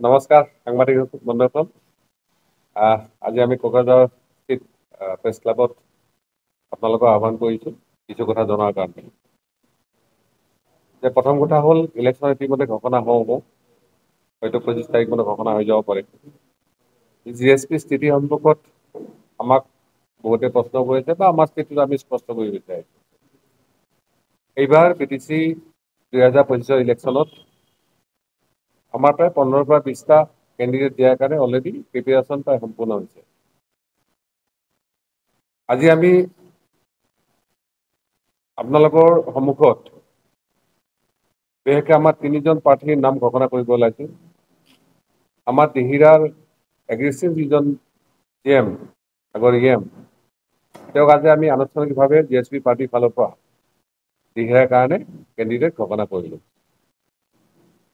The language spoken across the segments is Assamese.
নমস্কাৰ সাংবাদিক বন্ধুসকল। আজি আমি কোকৰাঝাৰ স্থিত প্ৰেছ ক্লাবত আপোনালোকক আহ্বান কৰিছোঁ কিছু কথা জনাৰ কাৰণে। যে প্ৰথম কথা হ'ল, ইলেকশ্যন ইতিমধ্যে ঘোষণা হওঁ হয়তো 25 তাৰিখ মানে ঘোষণা হৈ যাব পাৰে। GSP স্থিতি সম্পৰ্কত আমাক বহুতে প্ৰশ্ন কৰিছে বা আমাৰ স্থিতিটো আমি স্পষ্ট কৰি বিচাৰিছোঁ। এইবাৰ PTC 2025 ইলেকশ্যনত আমাৰ প্ৰায় 15 পৰা 20টা কেণ্ডিডেট দিয়াৰ কাৰণে অলৰেডি প্ৰিপেৰেশ্যন প্ৰায় সম্পূৰ্ণ হৈছে। আজি আমি আপোনালোকৰ সন্মুখত বিশেষকৈ আমাৰ 3জন প্ৰাৰ্থীৰ নাম ঘোষণা কৰিব ওলাইছোঁ। আমাৰ দিহিৰাৰ এগ্ৰেছিভ যিজন CM আগৰ EM, তেওঁক আজি আমি আনুষ্ঠানিকভাৱে GSP পাৰ্টিৰ ফালৰ পৰা দিহিৰাৰ কাৰণে কেণ্ডিডেট ঘোষণা কৰিলোঁ।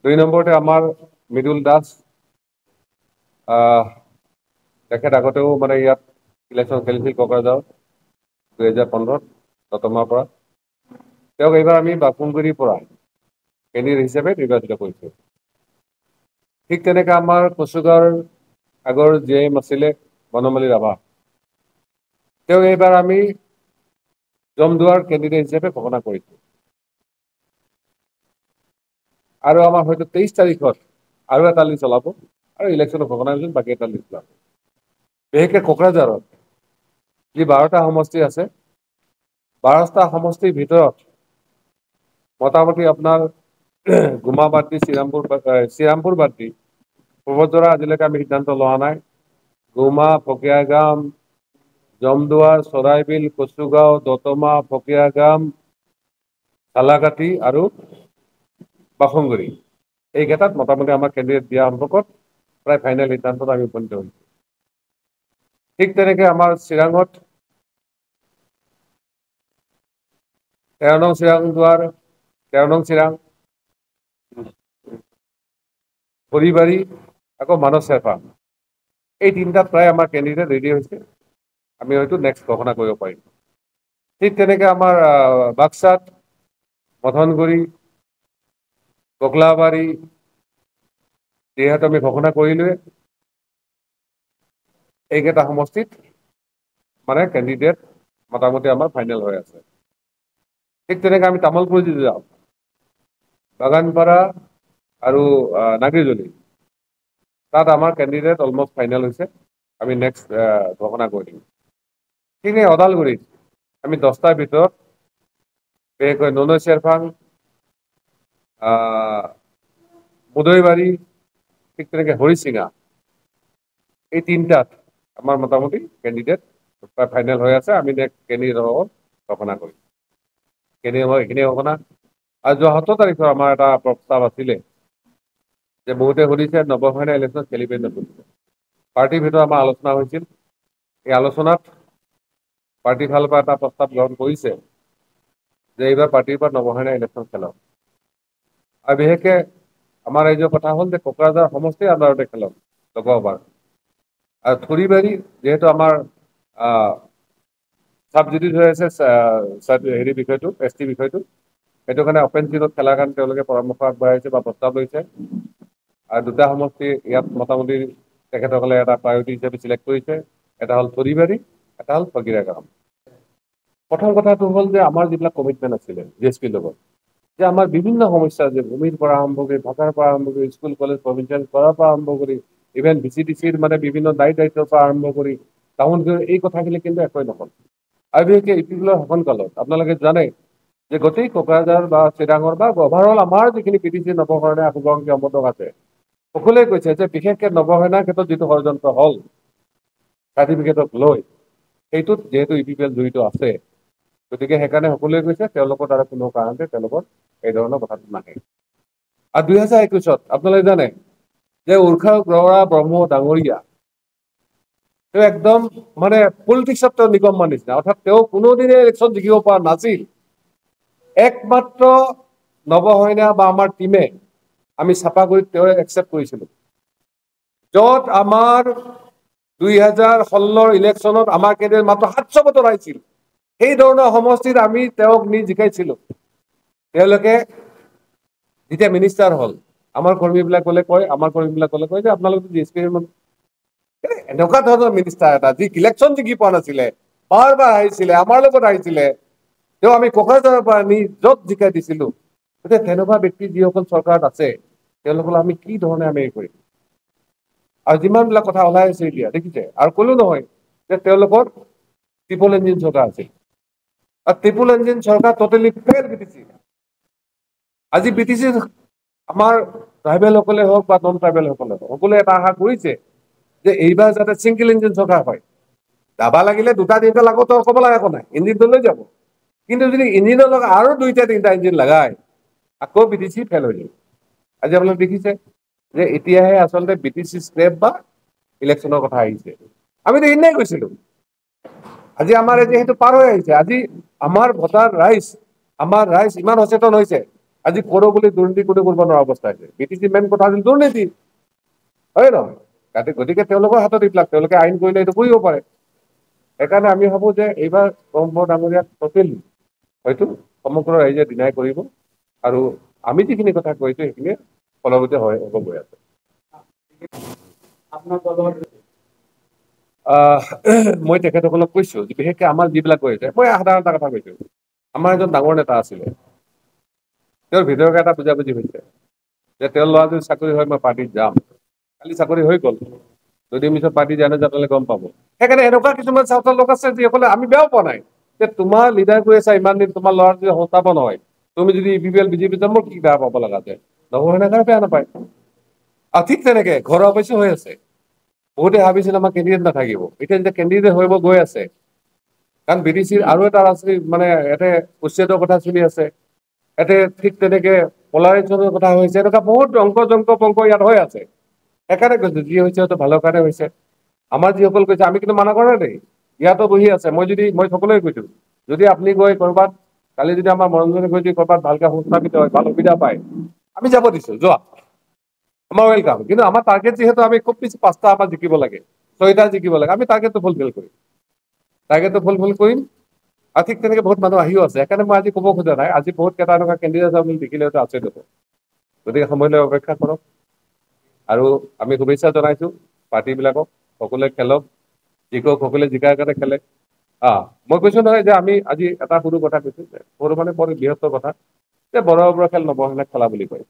2 নম্বৰতে আমাৰ মৃদুল দাস, তেখেত আগতেও মানে ইয়াত ইলেকশ্যন খেলিছিল কোকৰাঝাৰত 2015 দতমাৰ পৰা। তেওঁক এইবাৰ আমি বাপুংগুৰিৰ পৰা কেণ্ডিডেট হিচাপে নিৰ্বাচিত কৰিছোঁ। ঠিক তেনেকৈ আমাৰ কচুগাঁৱৰ আগৰ GM আছিলে বনমালী ৰাভা, তেওঁক এইবাৰ আমি জমদুৱাৰ কেণ্ডিডেট হিচাপে ঘোষণা কৰিছোঁ। আৰু আমাৰ হয়তো 23 তাৰিখত আৰু এটা লিষ্ট ওলাব আৰু ইলেকশ্যনৰ ঘোষণা হৈছিল, বাকী এটা লিষ্ট ওলাব। বিশেষকৈ কোকৰাঝাৰত যি 12টা সমষ্টি আছে, 12টা সমষ্টিৰ ভিতৰত মোটামুটি আপোনাৰ গুমা বাদ দি শ্ৰীৰামপুৰ বাদ দি পূৰ্বজৰা আজিলৈকে আমি সিদ্ধান্ত লোৱা নাই। গুমা, ফকীয়াগাম, জমদুৱাৰ, চৰাইবিল, কচুগাঁও, দতমা, ফকীয়াগাম, চালাকাটি আৰু বাখংগুৰি, এইকেইটাত মোটামুটি আমাৰ কেণ্ডিডেট দিয়া সম্পৰ্কত প্ৰায় ফাইনেল সিদ্ধান্তত আমি উপনীত হৈছোঁ। ঠিক তেনেকৈ আমাৰ চিৰাঙত 13 নং চিৰাংদুৱাৰ, 13 নং চিৰাং, খৰিবাৰী, আকৌ মানস চেৰপা, এই 3টাত প্ৰায় আমাৰ কেণ্ডিডেট ৰেডি হৈছে। আমি হয়তো নেক্সট ঘোষণা কৰিব পাৰিম। ঠিক তেনেকৈ আমাৰ বাক্সাত মথনগুৰি, ককলাবাৰী, যিহেতু আমি ঘোষণা কৰিলোৱে, এইকেইটা সমষ্টিত মানে কেণ্ডিডেট মোটামুটি আমাৰ ফাইনেল হৈ আছে। ঠিক তেনেকৈ আমি তামোলপুৰ যদি যাওঁ, বাগানপাৰা আৰু নাগিৰজুলি, তাত আমাৰ কেণ্ডিডেট অলমষ্ট ফাইনেল হৈছে। আমি নেক্সট ঘোষণা কৰি দিম। ঠিক ওদালগুৰিত আমি 10টাৰ ভিতৰত বিশেষকৈ ননৈ চেৰফাং, মুদৈবাৰী, ঠিক তেনেকৈ হৰিচিঙা, এই 3টাত আমাৰ মোটামুটি কেণ্ডিডেট ফাইনেল হৈ আছে। আমি নেক্সট কেণ্ডিডেটৰ ঘোষণা কৰিম। এইখিনি ঘোষণা। আৰু যোৱা 17 তাৰিখৰ আমাৰ এটা প্ৰস্তাৱ আছিলে যে বহুতে সুধিছে নৱসেনা ইলেকশ্যন খেলিবই নতুলিব। পাৰ্টিৰ ভিতৰত আমাৰ আলোচনা হৈছিল। এই আলোচনাত পাৰ্টিৰ ফালৰ পৰা এটা প্ৰস্তাৱ গ্ৰহণ কৰিছে যে এইবাৰ পাৰ্টিৰ পৰা নৱসেনা ইলেকশ্যন খেলক। আৰু বিশেষকৈ আমাৰ ৰাইজৰ কথা হ'ল যে কোকৰাঝাৰ সমষ্টিৰ আণ্ডাৰতে খেলক লোকসভাৰ। আৰু থুৰিবাৰী যিহেতু আমাৰ ছাবজুডিচ হৈ আছে বিষয়টো, ST বিষয়টো, সেইটো কাৰণে অপেন ফিল্ডত খেলাৰ কাৰণে তেওঁলোকে পৰামৰ্শ আগবঢ়াইছে বা প্ৰস্তাৱ লৈছে। আৰু 2টা সমষ্টি ইয়াত মোটামুটি তেখেতসকলে এটা প্ৰায়ৰিটি হিচাপে চিলেক্ট কৰিছে। এটা হ'ল থুৰিবাৰী, এটা হ'ল ফকীৰাগাঁও। প্ৰথম কথাটো হ'ল যে আমাৰ যিবিলাক কমিটমেণ্ট আছিলে GSPৰ লগত, যে আমাৰ বিভিন্ন সমস্যা, যে ভূমিৰ পৰা আৰম্ভ কৰি, ভাষাৰ পৰা আৰম্ভ কৰি, স্কুল কলেজ প্ৰভিঞ্চিয়েল কৰাৰ পৰা আৰম্ভ কৰি, ইভেন VCDCৰ মানে বিভিন্ন দায়িত্বৰ পৰা আৰম্ভ কৰি টাউন, এই কথাখিনি কিন্তু একোৱেই নহ'ল। আৰু বিশেষকৈ ইপিপেলৰ শাসনকালত আপোনালোকে জানে যে গোটেই কোকৰাঝাৰ বা চিৰাঙৰ বা অভাৰঅল আমাৰ যিখিনি PTC নৱসেনা আশুগংক সম্পাদক আছে, সকলোৱে কৈছে যে বিশেষকৈ নৱসেনাৰ ক্ষেত্ৰত যিটো ষড়যন্ত্ৰ হ'ল চাৰ্টিফিকেটক লৈ, সেইটোত যিহেতু ইপিপেল জড়িত আছে, গতিকে সেইকাৰণে সকলোৱে কৈছে তেওঁলোকৰ দ্বাৰা কোনো কাৰণতে তেওঁলোকৰ এই ধৰণৰ কথাটো নাহে। আৰু 2021ত আপোনালোকে জানে যে উৰ্ষা গৰা ব্ৰহ্ম ডাঙৰীয়া, তেওঁ একদম মানে পলিটিক্সত তেওঁ নিকম্মা নিচিনা, অৰ্থাৎ তেওঁ কোনোদিনে ইলেকশ্যন জিকিব পৰা নাছিল। একমাত্ৰ নৱসেনা বা আমাৰ টিমে আমি চাপাগুৰিত তেওঁ একচেপ্ট কৰিছিলোঁ, য'ত আমাৰ 2016 ইলেকশ্যনত আমাৰ কেণ্ডিডেট মাত্ৰ 700 ভোটত আহিছিল। সেই ধৰণৰ সমষ্টিত আমি তেওঁক নি জিকাইছিলোঁ। তেওঁলোকে যেতিয়া মিনিষ্টাৰ হ'ল, আমাৰ কৰ্মীবিলাক গ'লে কয় যে আপোনালোকে DSP এনেকুৱা ধৰণৰ মিনিষ্টাৰ এটা যি ইলেকশ্যন জিকি পোৱা নাছিলে, বাৰ আহিছিলে, আমাৰ লগত আহিছিলে, তেওঁ আমি কোকৰাঝাৰৰ পৰা নি য'ত জিকাই দিছিলো। গতিকে তেনেকুৱা ব্যক্তি যিসকল চৰকাৰত আছে তেওঁলোকক আমি কি ধৰণে আমি কৰিম? আৰু যিমানবিলাক কথা ওলাই আছে এতিয়া দেখিছে, আৰু কলো নহয় যে তেওঁলোকৰ ট্ৰিপল ইঞ্জিন চৰকাৰ আছিল, আৰু ট্ৰিপল ইঞ্জিন চৰকাৰ টোটেলি ফেইল BTC। আজি BTC আমাৰ ট্ৰাইবেলসকলে হওক বা নন ট্ৰাইবেলসকলে হওক, সকলোৱে এটা আশা কৰিছে যে এইবাৰ যাতে ছিংগল ইঞ্জিন চৰকাৰ হয়। দাবা লাগিলে 2টা-3টা লাগত ক'ব লাগে একো নাই, ইঞ্জিনটো লৈ যাব। কিন্তু যদি ইঞ্জিনৰ লগত আৰু 2টা-3টা ইঞ্জিন লাগায় আকৌ BTC ফেইল হৈ যাব। আজি আপোনালোকে দেখিছে যে এতিয়াহে আচলতে BTC স্ক্ৰেপ বা ইলেকশ্যনৰ কথা আহিছে। আমিতো এনেই কৈছিলো, আজি আমাৰ যিহেতু পাৰ হৈ আহিছে। আজি আমাৰ ভোটাৰ ৰাইজ, আমাৰ ৰাইজ ইমান সচেতন হৈছে, আজি কৰো বুলি দুৰ্নীতি কোনো কৰিব নোৱাৰা অৱস্থা হৈছে। BTC মেইন কথা আছিল দুৰ্নীতি, হয় নহয়? গতিকে তেওঁলোকৰ হাতত এইবিলাক, তেওঁলোকে আইন কৰিলে এইটো কৰিব পাৰে। সেইকাৰণে আমি ভাবো যে এইবাৰ ব্ৰহ্ম ডাঙৰীয়াক টোটেলি হয়তো সমগ্ৰ ৰাইজে ডিনাই কৰিব, আৰু আমি যিখিনি কথা কৈছো সেইখিনি ফলৱতী হ'ব গৈ আছে। মই তেখেতসকলক কৈছো, বিশেষকে আমাৰ যিবিলাক কৈ আছে, মই সাধাৰণ এটা কথা কৈছো। আমাৰ এজন ডাঙৰ নেতা আছিলে, তেওঁৰ ভিতৰতে এটা বুজাবুজি হৈছে যে তেওঁৰ ল'ৰা যদি চাকৰি হয় মই পাৰ্টিত যাম। কালি চাকৰি হৈ গ'ল, যদি পিছত পাৰ্টি যায় নাযায় তাহলে গম পাব। সেইকাৰণে এনেকুৱা কিছুমান ছাত্ৰ লোক আছে যিসকলে, আমি বেয়াও পোৱা নাই যে তোমাৰ লিডাৰ কৰি আছা ইমান দিন, তোমাৰ ল'ৰা যদি সংস্থাপন হয়, তুমি যদি BPL BJP যাম, মোৰ কি বেয়া পাব লগা আছে? নৱসেনাই বেয়া নাপায়। আৰু ঠিক তেনেকে ঘৰৰ অৱশ্যে হৈ আছে। বহুতে ভাবিছিল আমাৰ কেণ্ডিডেট নাথাকিব, এতিয়া যেতিয়া কেণ্ডিডেট হৈ গৈ আছে, কাৰণ BTCৰ আৰু এটা ৰাজনীতি মানে ইয়াতে উচ্ছেদৰ কথা চলি আছে, ইয়াতে ঠিক তেনেকে পলাৰাইজেশ্যনৰ কথা হৈছে, এনেকুৱা বহুত অংক পংক ইয়াত হৈ আছে। সেইকাৰণে কৈছো যি হৈছে হয়তো ভালৰ কাৰণে হৈছে। আমাৰ যিসকল কৈছে আমি কিন্তু মানা কৰা নাই, ইয়াতো বহি আছে। মই সকলোৱে কৈছো, যদি আপুনি গৈ কৰবাত কালি যদি আমাৰ মনোৰঞ্জনে গৈ যদি কৰবাত ভালকে সংস্থাপিত হয়, ভাল সুবিধা পায়, আমি যাব দিছো, যোৱা, আমাৰ ৱেলকাম। কিন্তু আমাৰ টাৰ্গেট যিহেতু আমি খুব বেছি 5টা আমাৰ জিকিব লাগে, 6টা জিকিব লাগে, আমি টাৰ্গেটটো ফুলফিল কৰিম। আৰু ঠিক তেনেকে বহুত মানুহ আহিও আছে। সেইকাৰণে মই আজি ক'ব খোজা নাই, আজি বহুত কেইটা এনেকুৱা কেণ্ডিডেট আপুনি দেখিলে হয়তো আচৰিত হ'ব। গতিকে সময়লৈ অপেক্ষা কৰক, আৰু আমি শুভেচ্ছা জনাইছো পাৰ্টি বিলাকক, সকলোৱে খেলক, জিকক, সকলোৱে জিকাৰ কাৰণে খেলে। মই কৈছো নহয় যে আমি আজি এটা সৰু কথা কৈছো, সৰু মানে বৰ বৃহত্তৰ কথা, যে বৰসবাহৰ খেল নৱসেনাক খেলা বুলি কয়।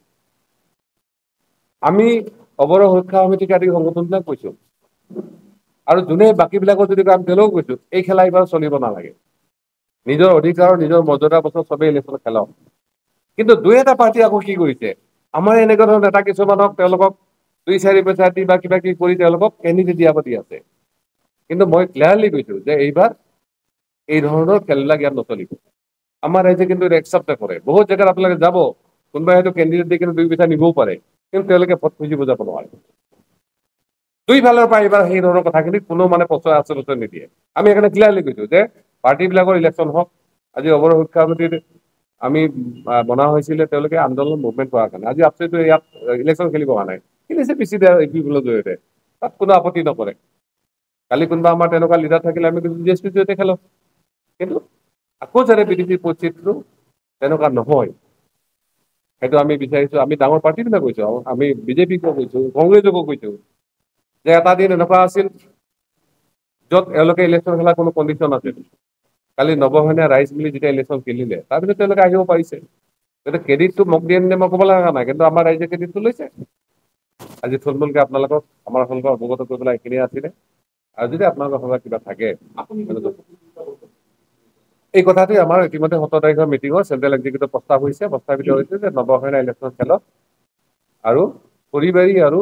আমি অৱৰহ সুৰক্ষা সমিতিক আদি সংগঠনবিলাক কৈছো, আৰু যোনে বাকী বিলাকৰ যদি কাম তেওঁলোকেও কৈছো, এই খেলা এইবাৰ চলিব নালাগে। নিজৰ অধিকাৰ, নিজৰ মৰ্যাদাৰ পাছত চবেই ইলেকশ্যন খেলক। কিন্তু 2-এটা পাৰ্টি আকৌ কি কৰিছে, আমাৰ এনেকুৱা ধৰণৰ নেতা কিছুমানক তেওঁলোকক 2-4 পইচা দি বা কিবা কিবি কৰি তেওঁলোকক কেণ্ডিডেট দিয়াব দি আছে। কিন্তু মই ক্লিয়াৰলি কৈছো যে এইবাৰ এই ধৰণৰ খেলবিলাক ইয়াত নচলিব। আমাৰ ৰাইজে কিন্তু একচেপ্ট নকৰে। বহুত জেগাত আপোনালোকে যাব, কোনোবাই হয়তো কেণ্ডিডেট দি কিন্তু 2 পইচা নিবও পাৰে, কিন্তু তেওঁলোকে ভোট খুজি বুজাব নোৱাৰে। দুইফালৰ পৰা এইবাৰ সেই ধৰণৰ কথাখিনি কোনো মানে প্ৰশ্ৰয় আচলতে নিদিয়ে। আমি সেইকাৰণে ক্লিয়াৰলি কৈছো যে পাৰ্টি বিলাকৰ ইলেকশ্যন হওক। আজি অৱৰহ শিক্ষা সমিতিৰ আমি বনোৱা হৈছিলে তেওঁলোকে আন্দোলন মুভমেণ্ট কৰাৰ কাৰণে। আজি আপচিটো ইয়াত ইলেকশ্যন খেলিব অহা নাই, খেলিছে PCৰ জৰিয়তে, তাত কোনো আপত্তি নকৰে। কালি কোনোবা আমাৰ তেনেকুৱা লিডাৰ থাকিলে আমি DSPৰ জৰিয়তে খেলক। কিন্তু আকৌ যাতে BTCৰ পৰিস্থিতিটো তেনেকুৱা নহয়, সেইটো আমি বিচাৰিছো। আমি ডাঙৰ পাৰ্টিবিলাক কৈছো, আমি BJPকো কৈছো, কংগ্ৰেছকো কৈছো, যে এটা দিন এনেকুৱা আছিল য'ত এওঁলোকে ইলেকশ্যন খেলাৰ কোনো কণ্ডিশ্যন নাছিল। কালি নৱসেনা ৰাইজ মিলি যেতিয়া ইলেকশ্যন খেলিলে, তাৰপিছত তেওঁলোকে আহিব পাৰিছে। গতিকে ক্ৰেডিটটো মোক দিয়ে নিদিয়ে মই ক'ব লগা নাই, কিন্তু আমাৰ ৰাইজে ক্ৰেডিটটো লৈছে। আজি থুলমূলকে আপোনালোকক আমাৰ সন্মুখত অৱগত কৰি পেলাই এইখিনিয়ে আছিলে। আৰু যদি আপোনালোকৰ সভাত কিবা থাকে, এই কথাটোৱে আমাৰ ইতিমধ্যে 17 তাৰিখৰ মিটিঙৰ চেন্ট্ৰেল এক্সিকিউটিভ প্ৰস্তাৱ হৈছে, প্ৰস্তাৱিত হৈছে যে নৱসেনা ইলেকশ্যন খেলক, আৰু খৰিবাৰী আৰু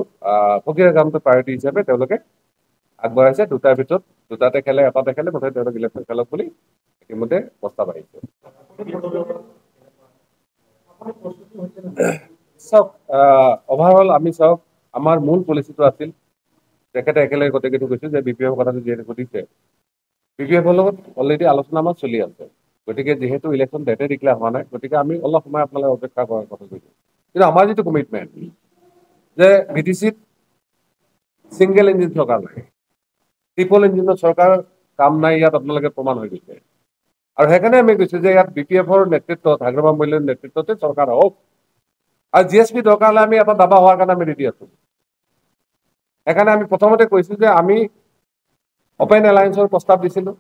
ফকীৰা কামটো প্ৰায়ৰিটি হিচাপে তেওঁলোকে আগবঢ়াইছে। 2টাৰ ভিতৰত 2টাতে খেলে, এটাতে খেলে, মুঠতে তেওঁলোক ইলেকশ্যন খেলক বুলি ইতিমধ্যে প্ৰস্তাৱ আহিছে। চাওক, অভাৰঅল আমি চাওক, আমাৰ মূল পলিচিটো আছিল, তেখেতে একেলগে গোটেইকেইটো কৈছিল যে BPF কথাটো যিহেতু সুধিছে, BPFৰ লগত অলৰেডি আলোচনা আমাৰ চলি আছে। গতিকে যিহেতু ইলেকশ্যন ডেটে ডিক্লেয়াৰ হোৱা নাই, গতিকে আমি অলপ সময় আপোনালোকে অপেক্ষা কৰাৰ কথা কৈছো। কিন্তু আমাৰ যিটো কমিটমেণ্ট যে BTCত ছিংগল ইঞ্জিন চৰকাৰ লাগে, ট্ৰিপল ইঞ্জিনৰ চৰকাৰ কাম নাই, ইয়াত আপোনালোকে প্ৰমাণ হৈ গৈছে। আৰু সেইকাৰণে আমি কৈছো যে ইয়াত BPFৰ নেতৃত্বত, হাগ্ৰবাম মৈলীৰ নেতৃত্বতে চৰকাৰ হওক। আৰু GSP দৰকাৰ হ'লে আমি এটা দাবা হোৱাৰ কাৰণে আমি ৰেডি আছো। সেইকাৰণে আমি প্ৰথমতে কৈছো যে আমি অপেন এলায়েন্সৰ প্ৰস্তাৱ দিছিলো,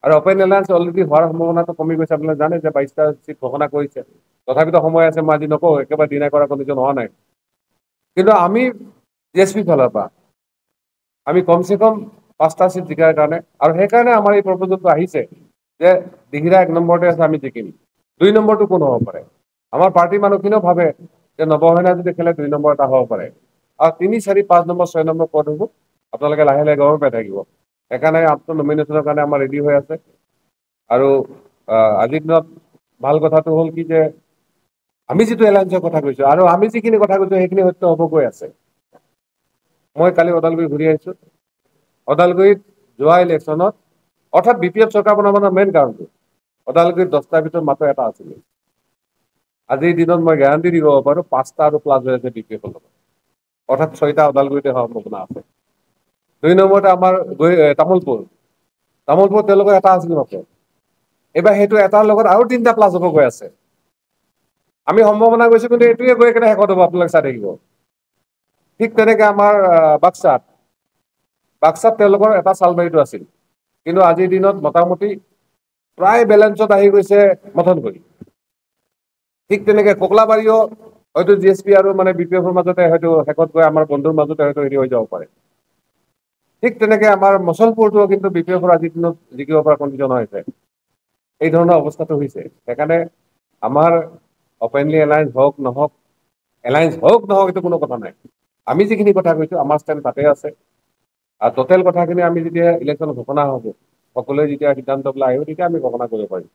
আৰু অপেন এলায়েন্স অলৰেডি হোৱাৰ সম্ভাৱনাটো কমি গৈছে। আপোনালোকে জানে যে 22টা চিট ঘোষণা কৰিছে, তথাপিতো সময় আছে, মই আজি নকওঁ, একেবাৰে ডিনাই কৰা কণ্ডিশ্যন হোৱা নাই। কিন্তু আমি GSP ফালৰ পৰা আমি কমচে কম 5টা চিট জিকাৰ কাৰণে, আৰু সেইকাৰণে আমাৰ এই প্ৰপ'জেলটো আহিছে যে দিহিৰা 1 নম্বৰতে আছে, আমি জিকিম। 2 নম্বৰটো কোন হ'ব পাৰে? আমাৰ পাৰ্টিৰ মানুহখিনিও ভাবে যে নৱসেনা যদি খেলে 2 নম্বৰ এটা হ'ব পাৰে, আৰু 3, 4, 5 নম্বৰ 6 নম্বৰ পদ হ'ব, আপোনালোকে লাহে লাহে গম পাই থাকিব। সেইকাৰণে আপোনাৰ নমিনেশ্যনৰ কাৰণে আমাৰ ৰেডি হৈ আছে। আৰু আজিৰ দিনত ভাল কথাটো হ'ল কি যে আমি যিটো এলায়েন্সৰ কথা কৈছো, আৰু আমি যিখিনি কথা কৈছো সেইখিনি সত্য হ'ব গৈ আছে। মই কালি ওদালগুৰি ঘূৰি আহিছো। ওদালগুৰিত যোৱা ইলেকশ্যনত, অৰ্থাৎ BPF চৰকাৰ বনাবৰ মেইন কাৰণটো, ওদালগুৰিত 10টাৰ ভিতৰত মাত্ৰ এটা আছিলে। আজিৰ দিনত মই গেৰাণ্টি দিব পাৰো 5টা আৰু প্লাছ হৈ আছে BPF লগত, অৰ্থাৎ 6টা ওদালগুৰিতে হোৱাৰ সম্ভাৱনা আছে। 2 নম্বৰতে আমাৰ তামোলপুৰ তেওঁলোকৰ এটা আছিল মাত্ৰ। এইবাৰ সেইটো এটাৰ লগত আৰু 3টা প্লাছ হ'ব গৈ আছে। আমি সম্ভাৱনা গৈছো, কিন্তু এইটোৱে গৈ কেনে শেষত হ'ব, আপোনালোকে চাই থাকিব। ঠিক তেনেকে আমাৰ বাক্সাত তেওঁলোকৰ এটা চালবাৰীটো আছিল, কিন্তু আজিৰ দিনত মোটামুটি প্ৰায় বেলেঞ্চত আহি গৈছে মথনগুৰি। ঠিক তেনেকে ককলাবাৰীও হয়তো GSP আৰু মানে BPFৰ মাজতে হয়তো শেষত গৈ আমাৰ বন্ধুৰ মাজতে হয়তো হেৰি হৈ যাব পাৰে। ঠিক তেনেকে আমাৰ মচলপুৰটো কিন্তু BPFৰ আজিৰ দিনত জিকিব পৰা কণ্ডিশ্যন হৈছে। এই ধৰণৰ অৱস্থাটো হৈছে। সেইকাৰণে আমাৰ অপেনলি এলায়েন্স হওক নহওক, এলায়েন্স হওক নহওক এইটো কোনো কথা নাই। আমি যিখিনি কথা কৈছো আমাৰ ষ্টেণ্ড তাতে আছে। আৰু টোটেল কথাখিনি আমি যেতিয়া ইলেকশ্যন ঘোষণা হ'ব, সকলোৱে যেতিয়া সিদ্ধান্ত পেলাই আহিব, তেতিয়া আমি ঘোষণা কৰিব পাৰিম।